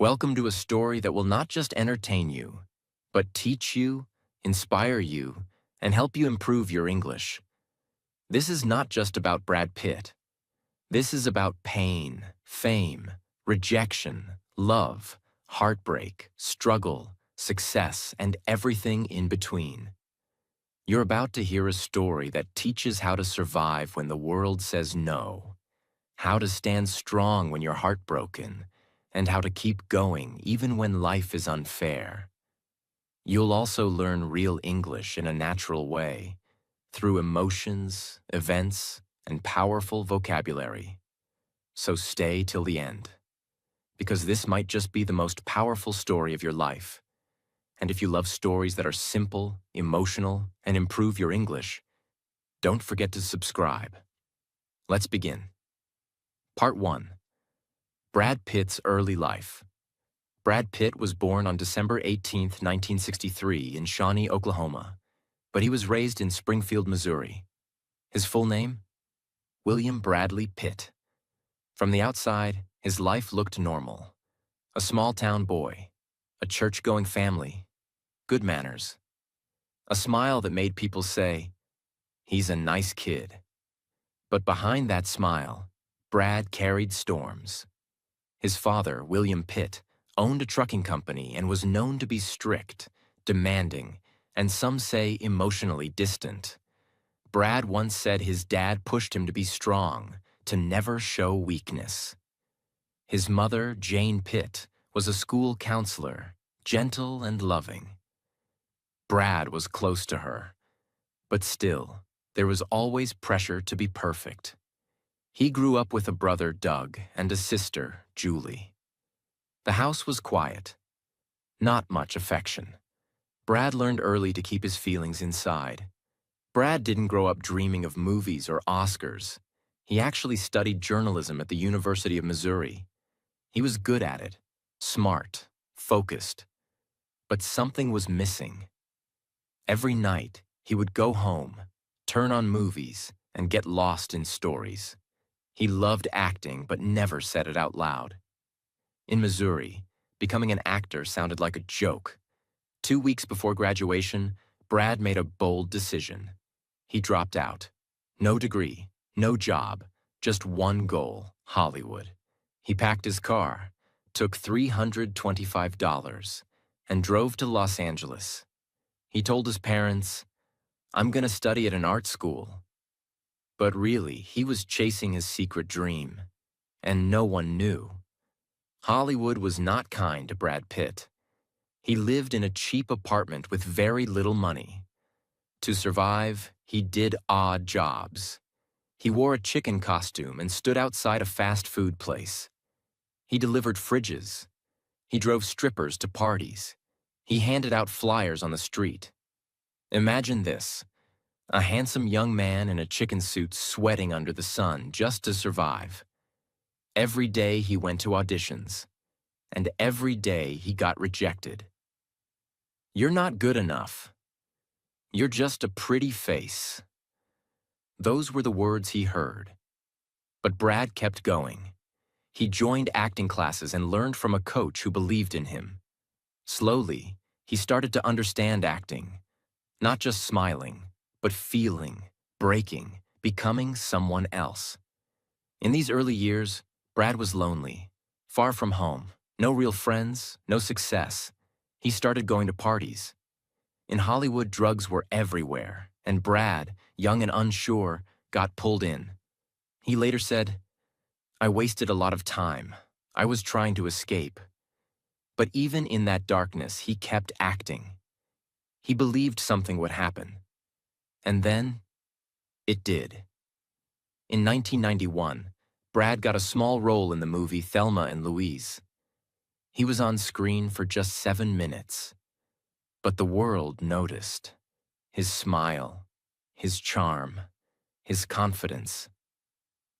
Welcome to a story that will not just entertain you, but teach you, inspire you, and help you improve your English. This is not just about Brad Pitt. This is about pain, fame, rejection, love, heartbreak, struggle, success, and everything in between. You're about to hear a story that teaches how to survive when the world says no, how to stand strong when you're heartbroken, and how to keep going even when life is unfair. You'll also learn real English in a natural way, through emotions, events, and powerful vocabulary. So stay till the end, because this might just be the most powerful story of your life. And if you love stories that are simple, emotional, and improve your English, don't forget to subscribe. Let's begin. Part 1. Brad Pitt's early life. Brad Pitt was born on December 18, 1963, in Shawnee, Oklahoma, but he was raised in Springfield, Missouri. His full name? William Bradley Pitt. From the outside, his life looked normal. A small-town boy, a church-going family, good manners, a smile that made people say, "He's a nice kid." But behind that smile, Brad carried storms. His father, William Pitt, owned a trucking company and was known to be strict, demanding, and some say emotionally distant. Brad once said his dad pushed him to be strong, to never show weakness. His mother, Jane Pitt, was a school counselor, gentle and loving. Brad was close to her, but still, there was always pressure to be perfect. He grew up with a brother, Doug, and a sister, Julie. The house was quiet. Not much affection. Brad learned early to keep his feelings inside. Brad didn't grow up dreaming of movies or Oscars. He actually studied journalism at the University of Missouri. He was good at it, smart, focused. But something was missing. Every night, he would go home, turn on movies, and get lost in stories. He loved acting, but never said it out loud. In Missouri, becoming an actor sounded like a joke. 2 weeks before graduation, Brad made a bold decision. He dropped out. No degree, no job, just one goal, Hollywood. He packed his car, took $325, and drove to Los Angeles. He told his parents, "I'm going to study at an art school." But really, he was chasing his secret dream, and no one knew. Hollywood was not kind to Brad Pitt. He lived in a cheap apartment with very little money. To survive, he did odd jobs. He wore a chicken costume and stood outside a fast food place. He delivered fridges. He drove strippers to parties. He handed out flyers on the street. Imagine this: a handsome young man in a chicken suit sweating under the sun just to survive. Every day he went to auditions, and every day he got rejected. "You're not good enough. You're just a pretty face." Those were the words he heard. But Brad kept going. He joined acting classes and learned from a coach who believed in him. Slowly, he started to understand acting, not just smiling, but feeling, breaking, becoming someone else. In these early years, Brad was lonely, far from home, no real friends, no success. He started going to parties. In Hollywood, drugs were everywhere, and Brad, young and unsure, got pulled in. He later said, "I wasted a lot of time. I was trying to escape." But even in that darkness, he kept acting. He believed something would happen. And then, it did. In 1991, Brad got a small role in the movie Thelma and Louise. He was on screen for just 7 minutes. But the world noticed. His smile, his charm, his confidence.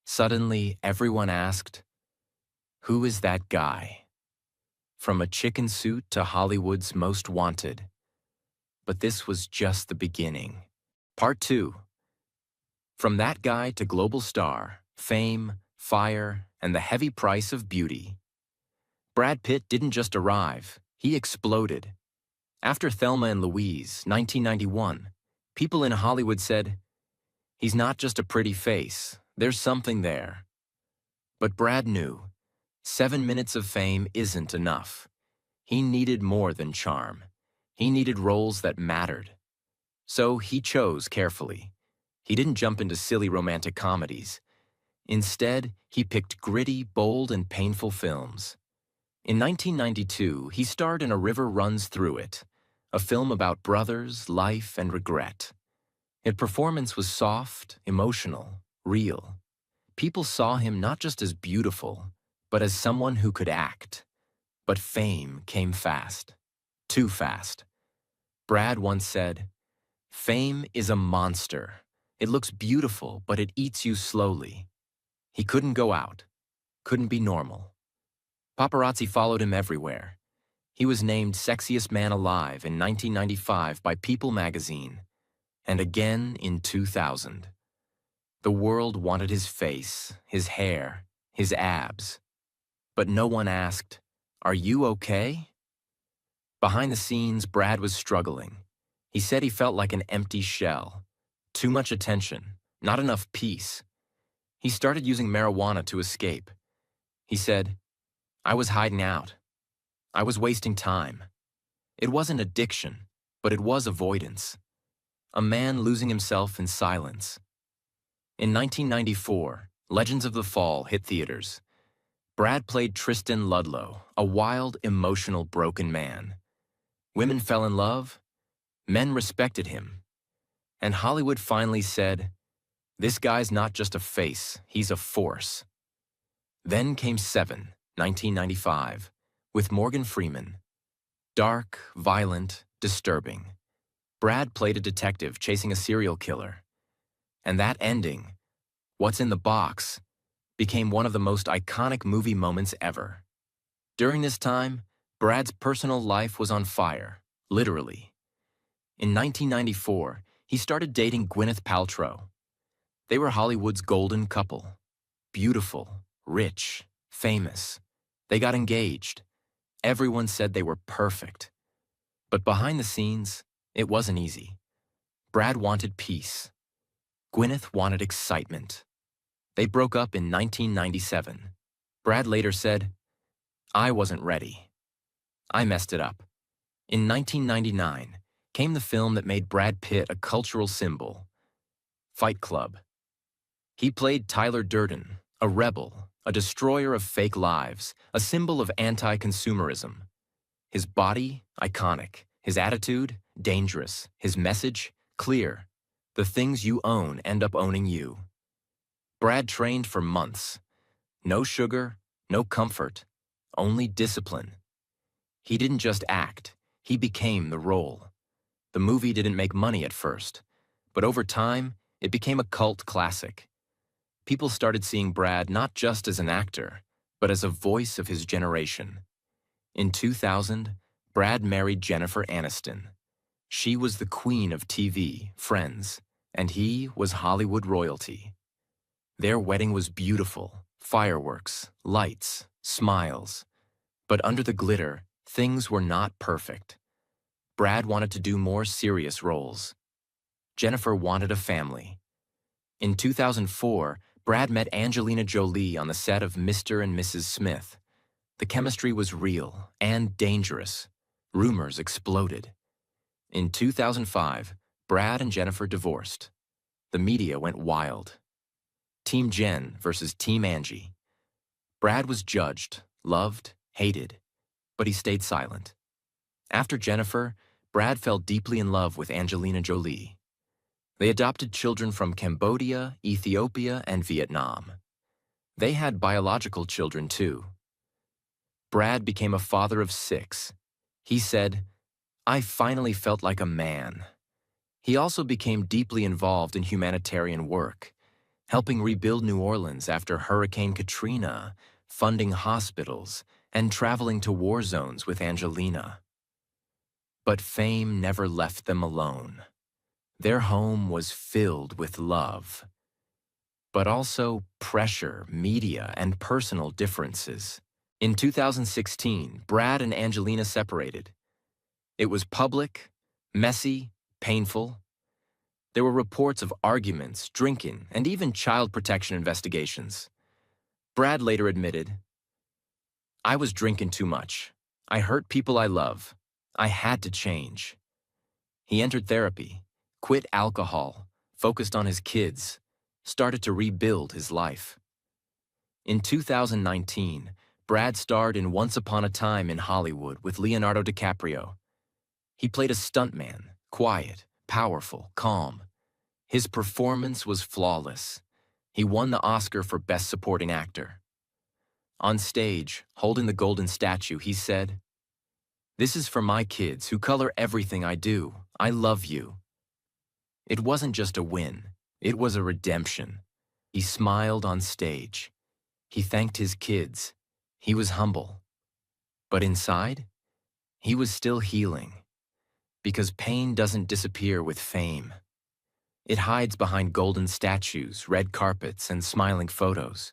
Suddenly, everyone asked, "Who is that guy?" From a chicken suit to Hollywood's most wanted. But this was just the beginning. Part 2. From that guy to global star, fame, fire, and the heavy price of beauty. Brad Pitt didn't just arrive, he exploded. After Thelma and Louise, 1991, people in Hollywood said, "He's not just a pretty face, there's something there." But Brad knew, 7 minutes of fame isn't enough. He needed more than charm. He needed roles that mattered. So he chose carefully. He didn't jump into silly romantic comedies. Instead, he picked gritty, bold, and painful films. In 1992, he starred in A River Runs Through It, a film about brothers, life, and regret. His performance was soft, emotional, real. People saw him not just as beautiful, but as someone who could act. But fame came fast. Too fast. Brad once said, "Fame is a monster. It looks beautiful, but it eats you slowly." He couldn't go out, couldn't be normal. Paparazzi followed him everywhere. He was named Sexiest Man Alive in 1995 by People magazine, and again in 2000. The world wanted his face, his hair, his abs. But no one asked, "Are you okay?" Behind the scenes, Brad was struggling. He said he felt like an empty shell. Too much attention, not enough peace. He started using marijuana to escape. He said, "I was hiding out. I was wasting time." It wasn't addiction, but it was avoidance. A man losing himself in silence. In 1994, Legends of the Fall hit theaters. Brad played Tristan Ludlow, a wild, emotional, broken man. Women fell in love. Men respected him. And Hollywood finally said, "This guy's not just a face, he's a force." Then came Seven, 1995, with Morgan Freeman. Dark, violent, disturbing. Brad played a detective chasing a serial killer. And that ending, "What's in the box?" became one of the most iconic movie moments ever. During this time, Brad's personal life was on fire, literally. In 1994, he started dating Gwyneth Paltrow. They were Hollywood's golden couple. Beautiful, rich, famous. They got engaged. Everyone said they were perfect. But behind the scenes, it wasn't easy. Brad wanted peace. Gwyneth wanted excitement. They broke up in 1997. Brad later said, "I wasn't ready. I messed it up." In 1999 came the film that made Brad Pitt a cultural symbol, Fight Club. He played Tyler Durden, a rebel, a destroyer of fake lives, a symbol of anti-consumerism. His body, iconic. His attitude, dangerous. His message, clear. The things you own end up owning you. Brad trained for months. No sugar, no comfort, only discipline. He didn't just act, he became the role. The movie didn't make money at first, but over time, it became a cult classic. People started seeing Brad not just as an actor, but as a voice of his generation. In 2000, Brad married Jennifer Aniston. She was the queen of TV, Friends, and he was Hollywood royalty. Their wedding was beautiful, fireworks, lights, smiles. But under the glitter, things were not perfect. Brad wanted to do more serious roles. Jennifer wanted a family. In 2004, Brad met Angelina Jolie on the set of Mr. and Mrs. Smith. The chemistry was real and dangerous. Rumors exploded. In 2005, Brad and Jennifer divorced. The media went wild. Team Jen versus Team Angie. Brad was judged, loved, hated, but he stayed silent. After Jennifer, Brad fell deeply in love with Angelina Jolie. They adopted children from Cambodia, Ethiopia, and Vietnam. They had biological children too. Brad became a father of 6. He said, "I finally felt like a man." He also became deeply involved in humanitarian work, helping rebuild New Orleans after Hurricane Katrina, funding hospitals, and traveling to war zones with Angelina. But fame never left them alone. Their home was filled with love, but also pressure, media, and personal differences. In 2016, Brad and Angelina separated. It was public, messy, painful. There were reports of arguments, drinking, and even child protection investigations. Brad later admitted, "I was drinking too much. I hurt people I love. I had to change." He entered therapy, quit alcohol, focused on his kids, started to rebuild his life. In 2019, Brad starred in Once Upon a Time in Hollywood with Leonardo DiCaprio. He played a stuntman, quiet, powerful, calm. His performance was flawless. He won the Oscar for Best Supporting Actor. On stage, holding the golden statue, he said, "This is for my kids who color everything I do. I love you." It wasn't just a win, it was a redemption. He smiled on stage. He thanked his kids. He was humble. But inside, he was still healing. Because pain doesn't disappear with fame. It hides behind golden statues, red carpets, and smiling photos.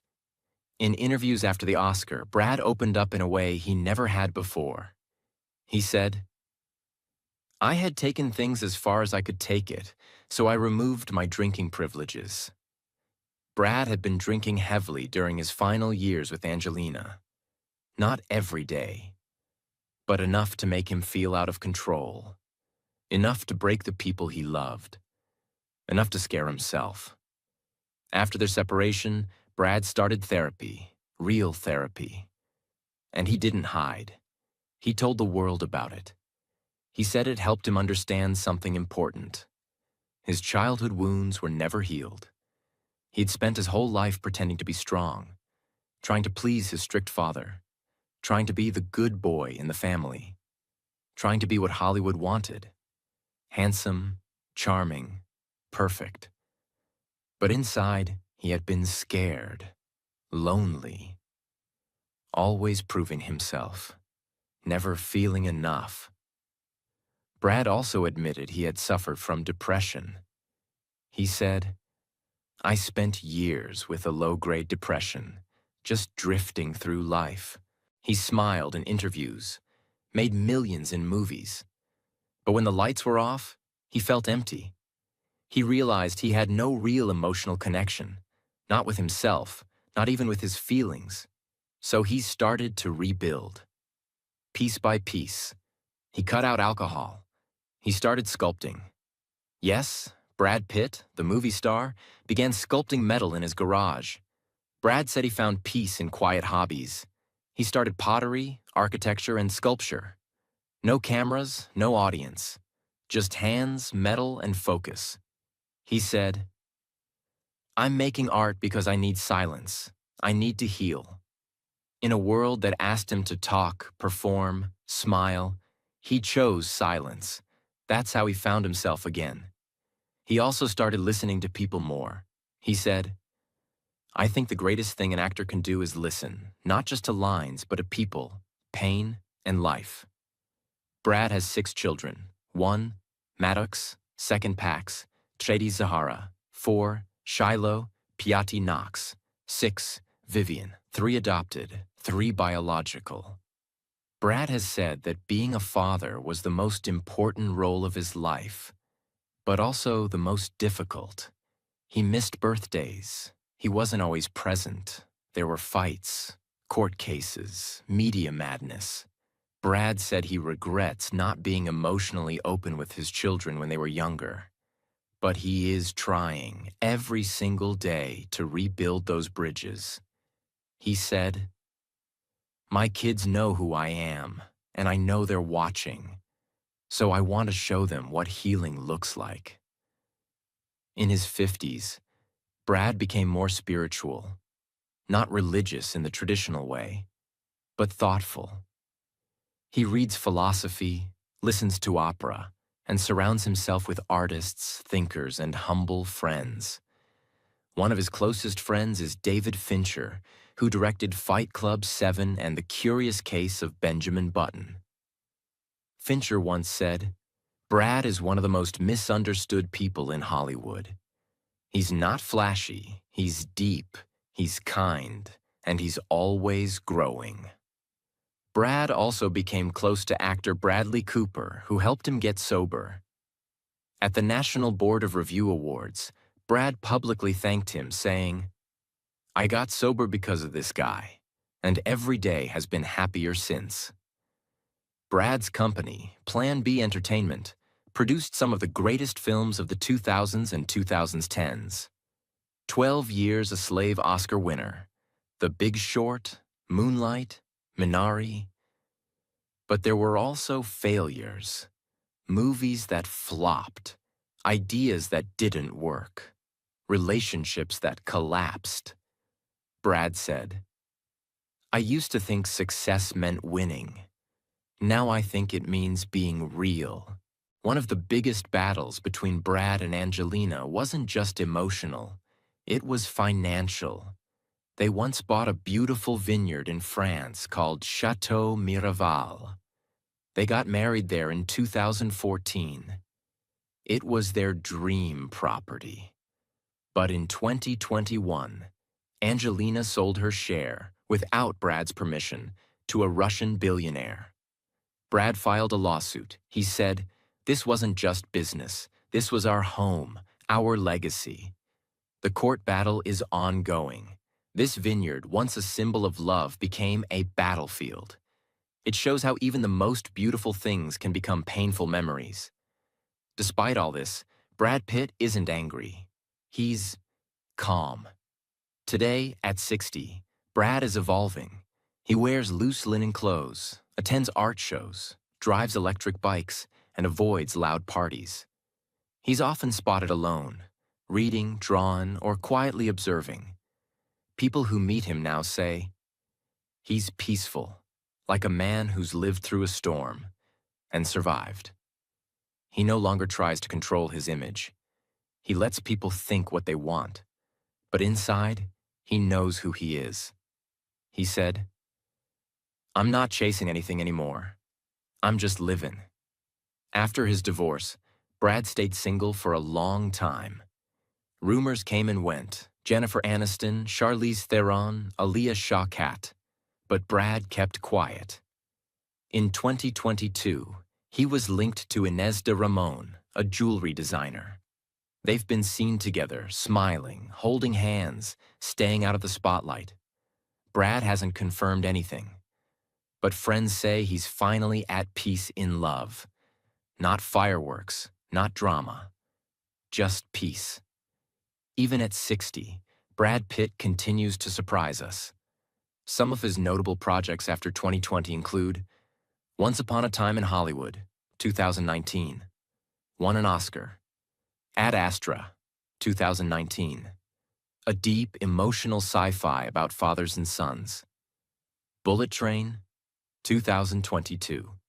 In interviews after the Oscar, Brad opened up in a way he never had before. He said, "I had taken things as far as I could take it, so I removed my drinking privileges." Brad had been drinking heavily during his final years with Angelina. Not every day, but enough to make him feel out of control. Enough to break the people he loved. Enough to scare himself. After their separation, Brad started therapy, real therapy. And he didn't hide. He told the world about it. He said it helped him understand something important. His childhood wounds were never healed. He'd spent his whole life pretending to be strong, trying to please his strict father, trying to be the good boy in the family, trying to be what Hollywood wanted. Handsome, charming, perfect. But inside, he had been scared, lonely, always proving himself, never feeling enough. Brad also admitted he had suffered from depression. He said, "I spent years with a low-grade depression, just drifting through life." He smiled in interviews, made millions in movies. But when the lights were off, he felt empty. He realized he had no real emotional connection, not with himself, not even with his feelings. So he started to rebuild. Piece by piece. He cut out alcohol. He started sculpting. Yes, Brad Pitt, the movie star, began sculpting metal in his garage. Brad said he found peace in quiet hobbies. He started pottery, architecture, and sculpture. No cameras, no audience. Just hands, metal, and focus. He said, "I'm making art because I need silence. I need to heal." In a world that asked him to talk, perform, smile, he chose silence. That's how he found himself again. He also started listening to people more. He said, "I think the greatest thing an actor can do is listen, not just to lines, but to people, pain, and life." Brad has 6 children. 1, Maddox, 2nd Pax, Tredi Zahara, 4, Shiloh, Piatti Knox, 6, Vivian, 3 adopted, 3 biological. Brad has said that being a father was the most important role of his life, but also the most difficult. He missed birthdays. He wasn't always present. There were fights, court cases, media madness. Brad said he regrets not being emotionally open with his children when they were younger. But he is trying every single day to rebuild those bridges. He said, "My kids know who I am, and I know they're watching. So I want to show them what healing looks like." In his 50s, Brad became more spiritual, not religious in the traditional way, but thoughtful. He reads philosophy, listens to opera, and surrounds himself with artists, thinkers, and humble friends. One of his closest friends is David Fincher, who directed Fight Club 7 and The Curious Case of Benjamin Button. Fincher once said, "Brad is one of the most misunderstood people in Hollywood. He's not flashy, he's deep, he's kind, and he's always growing." Brad also became close to actor Bradley Cooper, who helped him get sober. At the National Board of Review Awards, Brad publicly thanked him, saying, "I got sober because of this guy, and every day has been happier since." Brad's company, Plan B Entertainment, produced some of the greatest films of the 2000s and 2010s. 12 Years a Slave Oscar winner, The Big Short, Moonlight, Minari. But there were also failures, movies that flopped, ideas that didn't work, relationships that collapsed. Brad said, "I used to think success meant winning. Now I think it means being real." One of the biggest battles between Brad and Angelina wasn't just emotional, it was financial. They once bought a beautiful vineyard in France called Chateau Miraval. They got married there in 2014. It was their dream property. But in 2021, Angelina sold her share, without Brad's permission, to a Russian billionaire. Brad filed a lawsuit. He said, "This wasn't just business. This was our home, our legacy." The court battle is ongoing. This vineyard, once a symbol of love, became a battlefield. It shows how even the most beautiful things can become painful memories. Despite all this, Brad Pitt isn't angry. He's calm. Today, at 60, Brad is evolving. He wears loose linen clothes, attends art shows, drives electric bikes, and avoids loud parties. He's often spotted alone, reading, drawing, or quietly observing. People who meet him now say, "He's peaceful, like a man who's lived through a storm and survived." He no longer tries to control his image. He lets people think what they want, but inside, he knows who he is. He said, "I'm not chasing anything anymore. I'm just living." After his divorce, Brad stayed single for a long time. Rumors came and went: Jennifer Aniston, Charlize Theron, Aaliyah Shawkat. But Brad kept quiet. In 2022, he was linked to Inez de Ramon, a jewelry designer. They've been seen together, smiling, holding hands, staying out of the spotlight. Brad hasn't confirmed anything, but friends say he's finally at peace in love. Not fireworks, not drama, just peace. Even at 60, Brad Pitt continues to surprise us. Some of his notable projects after 2020 include Once Upon a Time in Hollywood, 2019, won an Oscar. Ad Astra, 2019, a deep, emotional sci-fi about fathers and sons. Bullet Train, 2022,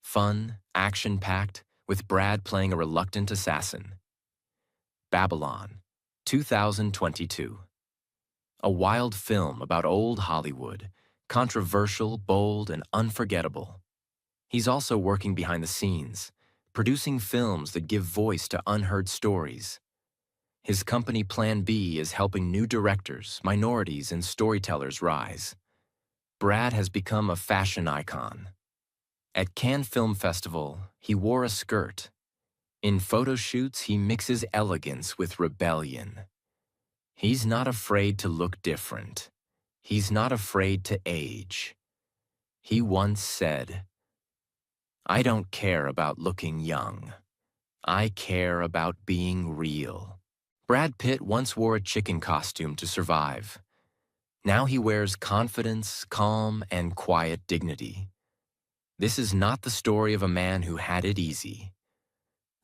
fun, action-packed, with Brad playing a reluctant assassin. Babylon, 2022, a wild film about old Hollywood, controversial, bold, and unforgettable. He's also working behind the scenes, producing films that give voice to unheard stories. His company Plan B is helping new directors, minorities, and storytellers rise. Brad has become a fashion icon. At Cannes Film Festival, he wore a skirt. In photo shoots, he mixes elegance with rebellion. He's not afraid to look different. He's not afraid to age. He once said, "I don't care about looking young. I care about being real." Brad Pitt once wore a chicken costume to survive. Now he wears confidence, calm, and quiet dignity. This is not the story of a man who had it easy.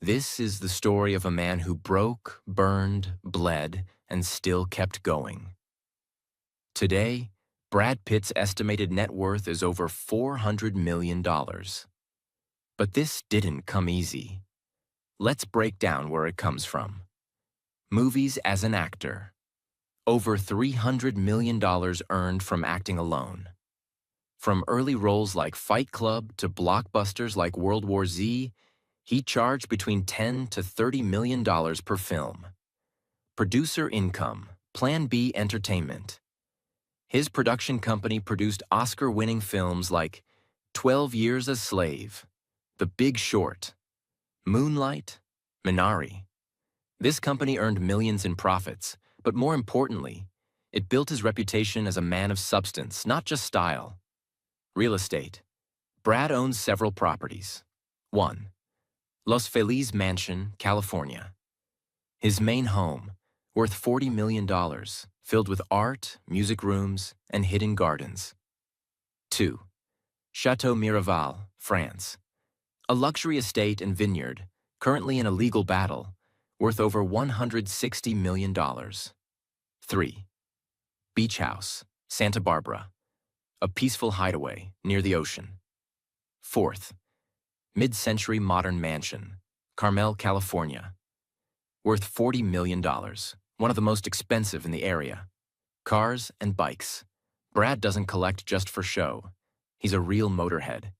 This is the story of a man who broke, burned, bled, and still kept going. Today, Brad Pitt's estimated net worth is over $400 million. But this didn't come easy. Let's break down where it comes from. Movies as an actor. Over $300 million earned from acting alone. From early roles like Fight Club to blockbusters like World War Z, he charged between $10 to $30 million per film. Producer income, Plan B Entertainment. His production company produced Oscar-winning films like 12 Years a Slave, The Big Short, Moonlight, Minari. This company earned millions in profits, but more importantly, it built his reputation as a man of substance, not just style. Real estate. Brad owns several properties. 1. Los Feliz Mansion, California. His main home, worth $40 million, filled with art, music rooms, and hidden gardens. 2. Chateau Miraval, France. A luxury estate and vineyard, currently in a legal battle, worth over $160 million. 3. Beach House, Santa Barbara. A peaceful hideaway near the ocean. 4th, mid-century modern mansion, Carmel, California. Worth $40 million, one of the most expensive in the area. Cars and bikes. Brad doesn't collect just for show. He's a real motorhead.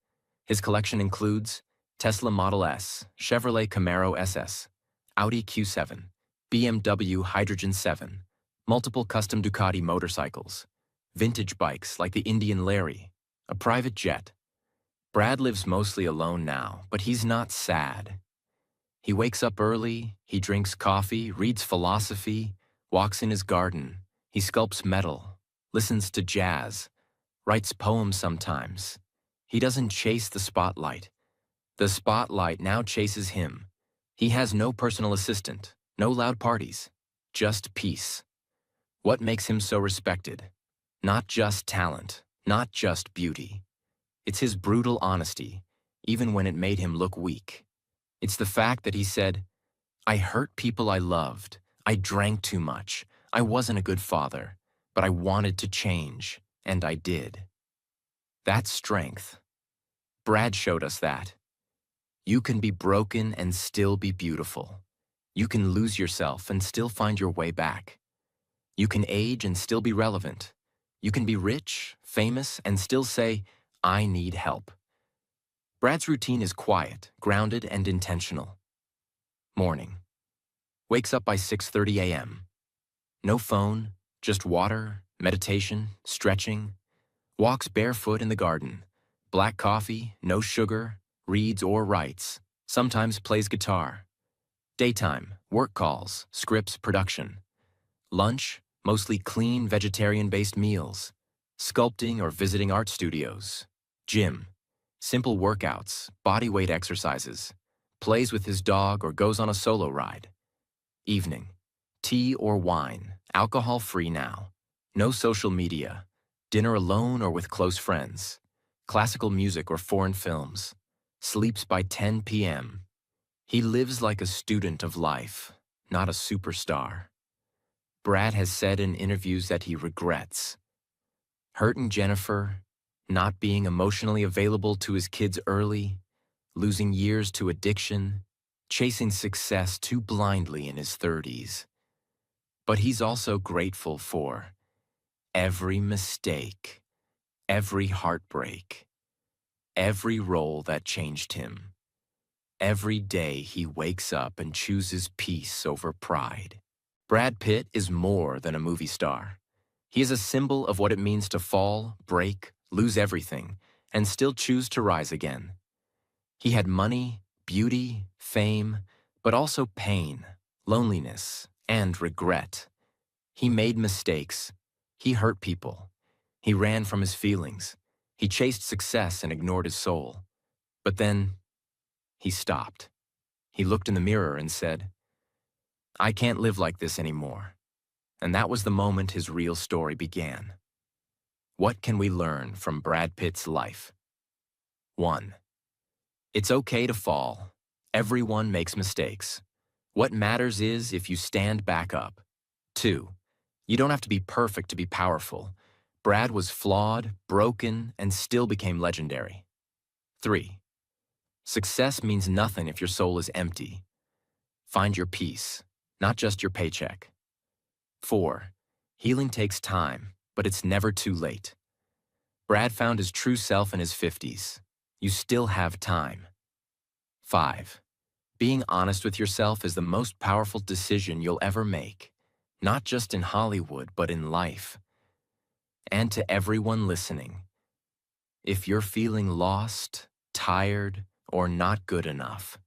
His collection includes Tesla Model S, Chevrolet Camaro SS, Audi Q7, BMW Hydrogen 7, multiple custom Ducati motorcycles, vintage bikes like the Indian Larry, a private jet. Brad lives mostly alone now, but he's not sad. He wakes up early, he drinks coffee, reads philosophy, walks in his garden, he sculpts metal, listens to jazz, writes poems sometimes. He doesn't chase the spotlight. The spotlight now chases him. He has no personal assistant, no loud parties, just peace. What makes him so respected? Not just talent, not just beauty. It's his brutal honesty, even when it made him look weak. It's the fact that he said, "I hurt people I loved. I drank too much. I wasn't a good father, but I wanted to change, and I did." That's strength. Brad showed us that. You can be broken and still be beautiful. You can lose yourself and still find your way back. You can age and still be relevant. You can be rich, famous, and still say, "I need help." Brad's routine is quiet, grounded, and intentional. Morning. Wakes up by 6:30 a.m. No phone, just water, meditation, stretching. Walks barefoot in the garden. Black coffee, no sugar, reads or writes. Sometimes plays guitar. Daytime, work calls, scripts, production. Lunch, mostly clean, vegetarian-based meals. Sculpting or visiting art studios. Gym. Simple workouts, bodyweight exercises. Plays with his dog or goes on a solo ride. Evening. Tea or wine, alcohol-free now. No social media. Dinner alone or with close friends. Classical music or foreign films. Sleeps by 10 p.m. He lives like a student of life, not a superstar. Brad has said in interviews that he regrets hurting Jennifer, not being emotionally available to his kids early, losing years to addiction, chasing success too blindly in his 30s. But he's also grateful for every mistake, every heartbreak, every role that changed him. Every day he wakes up and chooses peace over pride. Brad Pitt is more than a movie star. He is a symbol of what it means to fall, break, lose everything, and still choose to rise again. He had money, beauty, fame, but also pain, loneliness, and regret. He made mistakes. He hurt people. He ran from his feelings. He chased success and ignored his soul. But then, he stopped. He looked in the mirror and said, "I can't live like this anymore." And that was the moment his real story began. What can we learn from Brad Pitt's life? 1. It's okay to fall. Everyone makes mistakes. What matters is if you stand back up. 2. You don't have to be perfect to be powerful. Brad was flawed, broken, and still became legendary. 3. Success means nothing if your soul is empty. Find your peace, not just your paycheck. 4. Healing takes time, but it's never too late. Brad found his true self in his 50s. You still have time. 5. Being honest with yourself is the most powerful decision you'll ever make, not just in Hollywood, but in life. And to everyone listening, if you're feeling lost, tired, or not good enough,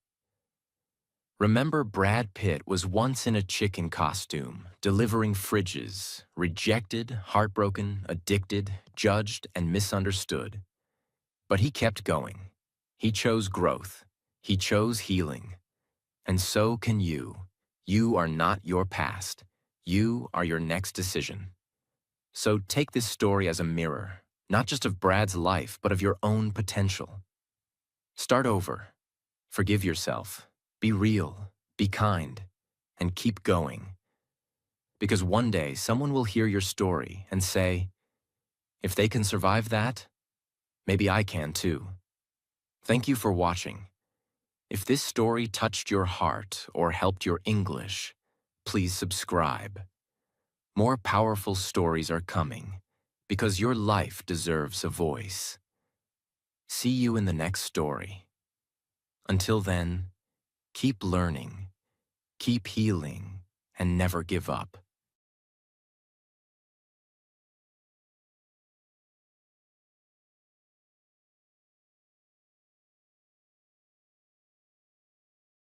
remember Brad Pitt was once in a chicken costume, delivering fridges, rejected, heartbroken, addicted, judged, and misunderstood. But he kept going. He chose growth. He chose healing. And so can you. You are not your past. You are your next decision. So take this story as a mirror, not just of Brad's life, but of your own potential. Start over. Forgive yourself. Be real. Be kind. And keep going. Because one day, someone will hear your story and say, if they can survive that, maybe I can too. Thank you for watching. If this story touched your heart or helped your English, please subscribe. More powerful stories are coming because your life deserves a voice. See you in the next story. Until then, keep learning, keep healing, and never give up.